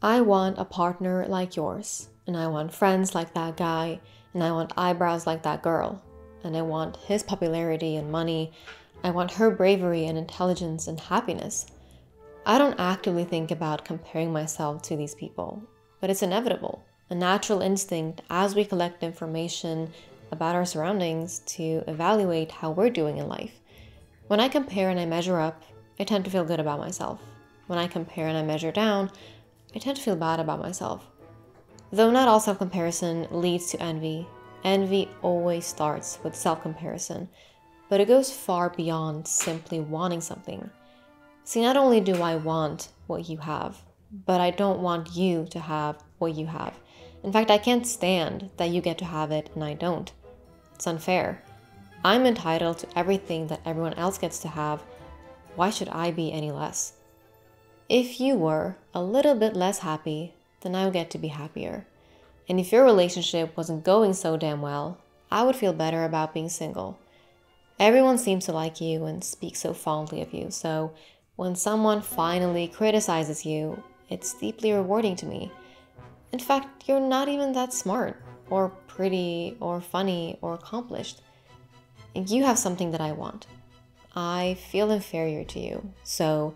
I want a partner like yours, and I want friends like that guy, and I want eyebrows like that girl, and I want his popularity and money. I want her bravery and intelligence and happiness. I don't actively think about comparing myself to these people, but it's inevitable, a natural instinct as we collect information about our surroundings to evaluate how we're doing in life. When I compare and I measure up, I tend to feel good about myself. When I compare and I measure down, I tend to feel bad about myself. Though not all self-comparison leads to envy, envy always starts with self-comparison, but it goes far beyond simply wanting something. See, not only do I want what you have, but I don't want you to have what you have. In fact, I can't stand that you get to have it and I don't. It's unfair. I'm entitled to everything that everyone else gets to have. Why should I be any less? If you were a little bit less happy, then I would get to be happier. And if your relationship wasn't going so damn well, I would feel better about being single. Everyone seems to like you and speak so fondly of you, so when someone finally criticizes you, it's deeply rewarding to me. In fact, you're not even that smart, or pretty, or funny, or accomplished. You have something that I want. I feel inferior to you, so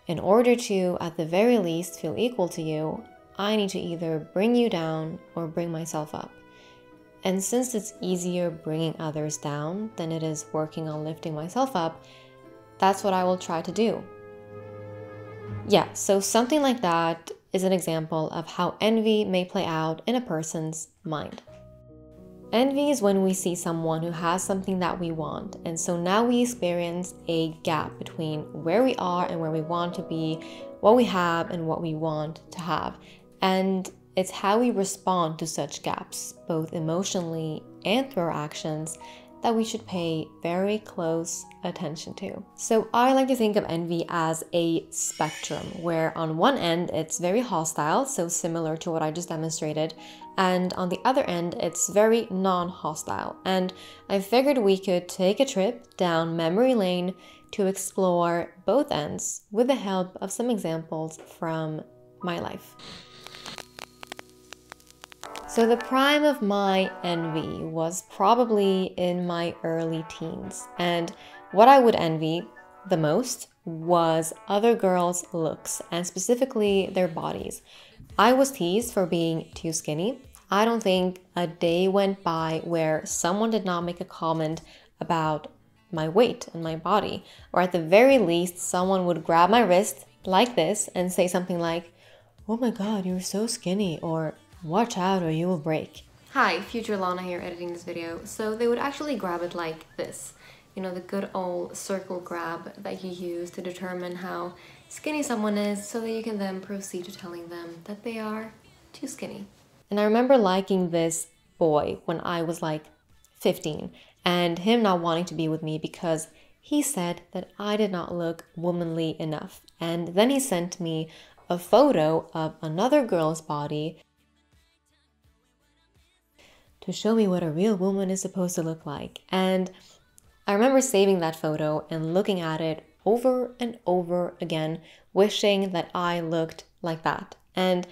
in order to, at the very least, feel equal to you, I need to either bring you down or bring myself up. And since it's easier bringing others down than it is working on lifting myself up, that's what I will try to do. Yeah, so something like that is an example of how envy may play out in a person's mind. Envy is when we see someone who has something that we want, and so now we experience a gap between where we are and where we want to be, what we have and what we want to have. And it's how we respond to such gaps, both emotionally and through our actions, that we should pay very close attention to. So I like to think of envy as a spectrum, where on one end it's very hostile, so similar to what I just demonstrated, and on the other end it's very non-hostile. And I figured we could take a trip down memory lane to explore both ends with the help of some examples from my life. So the prime of my envy was probably in my early teens, and what I would envy the most was other girls' looks, and specifically their bodies. I was teased for being too skinny. I don't think a day went by where someone did not make a comment about my weight and my body, or at the very least, someone would grab my wrist like this and say something like, "Oh my god, you're so skinny," or "Watch out or you will break." Hi, future Lana here editing this video. So they would actually grab it like this. You know, the good old circle grab that you use to determine how skinny someone is so that you can then proceed to telling them that they are too skinny. And I remember liking this boy when I was like 15 and him not wanting to be with me because he said that I did not look womanly enough. And then he sent me a photo of another girl's body to show me what a real woman is supposed to look like. And I remember saving that photo and looking at it over and over again, wishing that I looked like that. And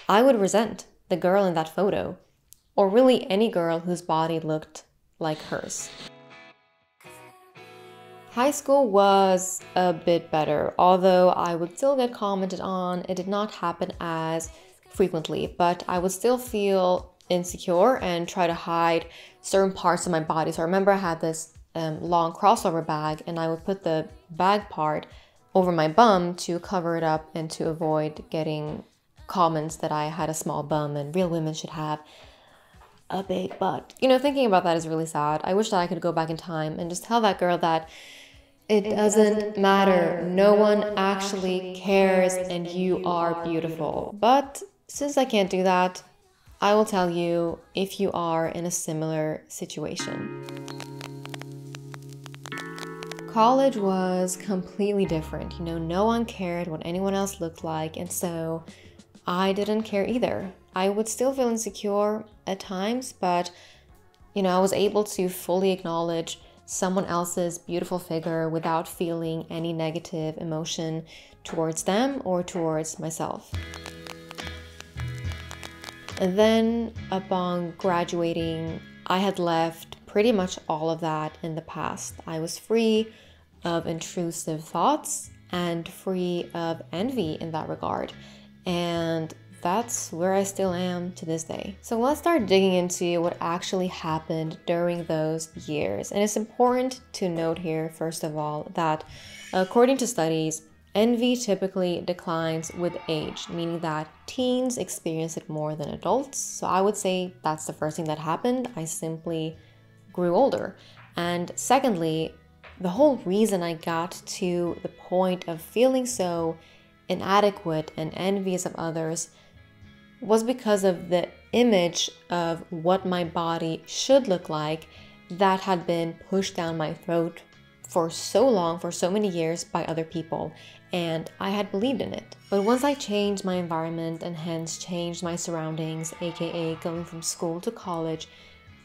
I would resent the girl in that photo, or really any girl whose body looked like hers. High school was a bit better, although I would still get commented on. It did not happen as frequently, but I would still feel insecure and try to hide certain parts of my body. So I remember I had this long crossover bag, and I would put the bag part over my bum to cover it up and to avoid getting comments that I had a small bum and real women should have a big butt. You know, thinking about that is really sad. I wish that I could go back in time and just tell that girl that it doesn't matter. No one actually cares and you are beautiful. But since I can't do that, I will tell you if you are in a similar situation. College was completely different. You know, no one cared what anyone else looked like, and so I didn't care either. I would still feel insecure at times, but you know, I was able to fully acknowledge someone else's beautiful figure without feeling any negative emotion towards them or towards myself. And then upon graduating, I had left pretty much all of that in the past. I was free of intrusive thoughts and free of envy in that regard. And that's where I still am to this day. So let's start digging into what actually happened during those years. And it's important to note here, first of all, that according to studies, envy typically declines with age, meaning that teens experience it more than adults. So I would say that's the first thing that happened. I simply grew older. And secondly, the whole reason I got to the point of feeling so inadequate and envious of others was because of the image of what my body should look like that had been pushed down my throat for so long, for so many years by other people, and I had believed in it. But once I changed my environment and hence changed my surroundings, aka going from school to college,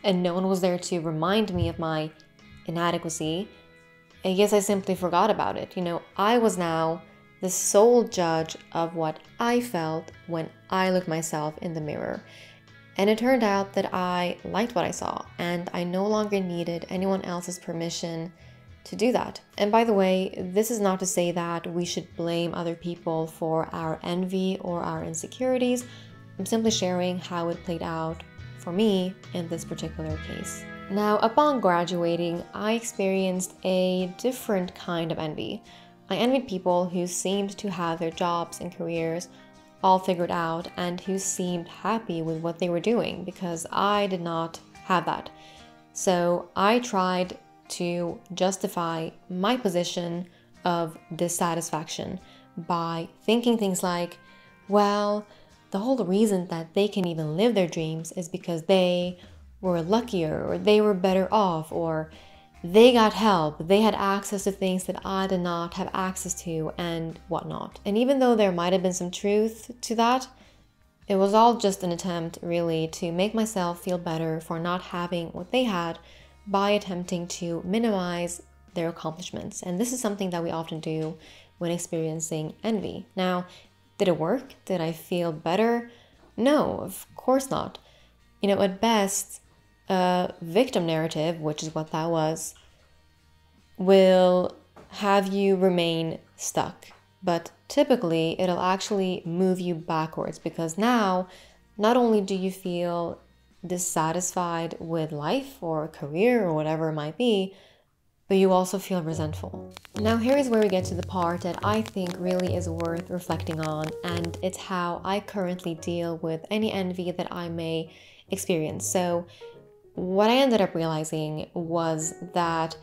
and no one was there to remind me of my inadequacy, I guess I simply forgot about it. I was now the sole judge of what I felt when I looked myself in the mirror. And it turned out that I liked what I saw, and I no longer needed anyone else's permission to do that. And by the way, this is not to say that we should blame other people for our envy or our insecurities. I'm simply sharing how it played out for me in this particular case. Now, upon graduating, I experienced a different kind of envy. I envied people who seemed to have their jobs and careers all figured out and who seemed happy with what they were doing, because I did not have that. So I tried to justify my position of dissatisfaction by thinking things like, well, the whole reason that they can even live their dreams is because they were luckier, or they were better off, or they got help, they had access to things that I did not have access to, and whatnot. And even though there might have been some truth to that, it was all just an attempt really to make myself feel better for not having what they had by attempting to minimize their accomplishments. And this is something that we often do when experiencing envy. Now, did it work? Did I feel better? No, of course not. At best, a victim narrative, which is what that was, will have you remain stuck. But typically, it'll actually move you backwards, because now, not only do you feel dissatisfied with life or career or whatever it might be, but you also feel resentful. Now, here's where we get to the part that I think really is worth reflecting on, and it's how I currently deal with any envy that I may experience. So what I ended up realizing was that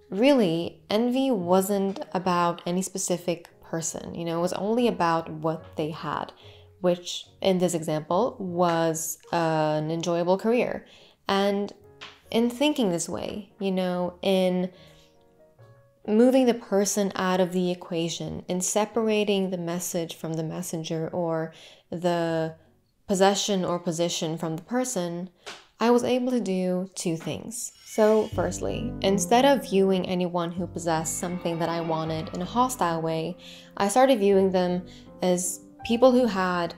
really envy wasn't about any specific person. It was only about what they had, which in this example was an enjoyable career. And in thinking this way, in moving the person out of the equation, in separating the message from the messenger, or the possession or position from the person, I was able to do two things. So firstly, instead of viewing anyone who possessed something that I wanted in a hostile way, I started viewing them as people who had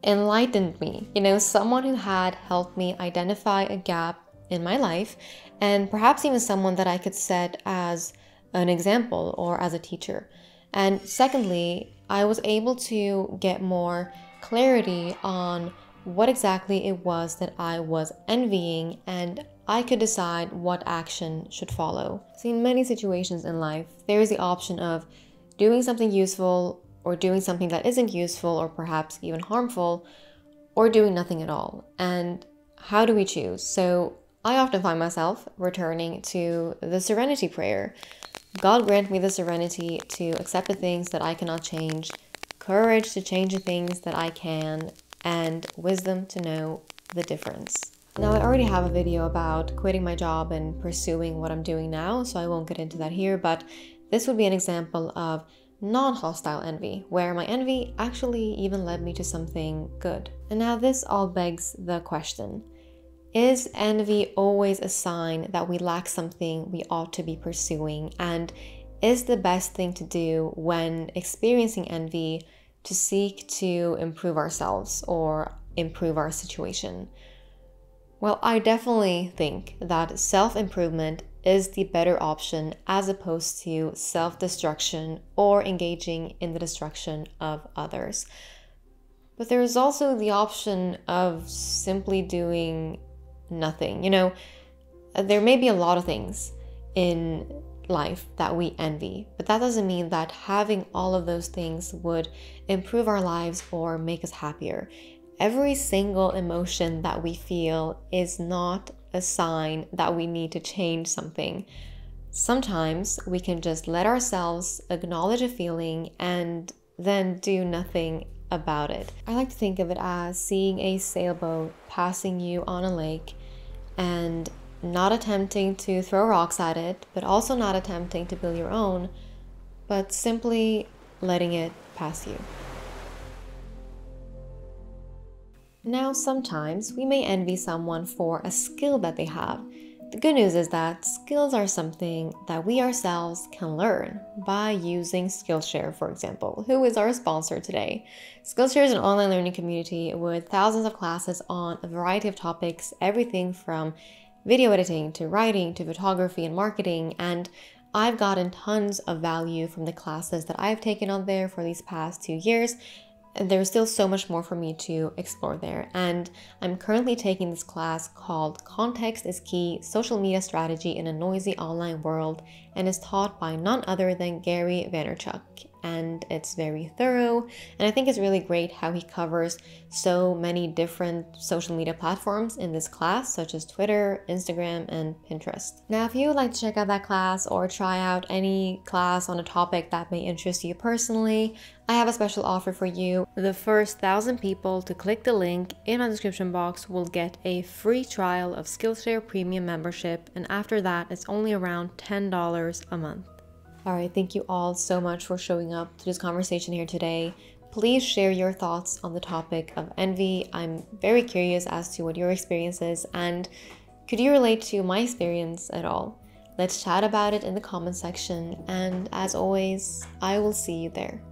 enlightened me, someone who had helped me identify a gap in my life, and perhaps even someone that I could set as an example or as a teacher. And secondly, I was able to get more clarity on what exactly it was that I was envying, and I could decide what action should follow. So in many situations in life, there is the option of doing something useful or doing something that isn't useful or perhaps even harmful, or doing nothing at all. And how do we choose? So I often find myself returning to the serenity prayer. God grant me the serenity to accept the things that I cannot change, courage to change the things that I can, and wisdom to know the difference. Now, I already have a video about quitting my job and pursuing what I'm doing now, so I won't get into that here, but this would be an example of non-hostile envy, where my envy actually even led me to something good. And now this all begs the question: is envy always a sign that we lack something we ought to be pursuing? And is the best thing to do when experiencing envy to seek to improve ourselves or improve our situation? Well, I definitely think that self-improvement is the better option as opposed to self-destruction or engaging in the destruction of others. But there's also the option of simply doing nothing. There may be a lot of things in life that we envy, but that doesn't mean that having all of those things would improve our lives or make us happier. Every single emotion that we feel is not a sign that we need to change something. Sometimes we can just let ourselves acknowledge a feeling and then do nothing about it. I like to think of it as seeing a sailboat passing you on a lake and not attempting to throw rocks at it, but also not attempting to build your own, but simply letting it pass you. Now, sometimes we may envy someone for a skill that they have. The good news is that skills are something that we ourselves can learn by using Skillshare, for example, who is our sponsor today. Skillshare is an online learning community with thousands of classes on a variety of topics, everything from video editing to writing to photography and marketing, and I've gotten tons of value from the classes that I've taken on there for these past 2 years. There's still so much more for me to explore there, and I'm currently taking this class called Context is Key: Social Media Strategy in a Noisy Online World, and is taught by none other than Gary Vaynerchuk. And it's very thorough, and I think it's really great how he covers so many different social media platforms in this class, such as Twitter, Instagram, and Pinterest. Now, if you would like to check out that class or try out any class on a topic that may interest you personally, I have a special offer for you. The first 1,000 people to click the link in my description box will get a free trial of Skillshare Premium membership, and after that, it's only around $10 a month. All right, thank you all so much for showing up to this conversation here today. Please share your thoughts on the topic of envy. I'm very curious as to what your experience is, and could you relate to my experience at all? Let's chat about it in the comment section, and as always, I will see you there.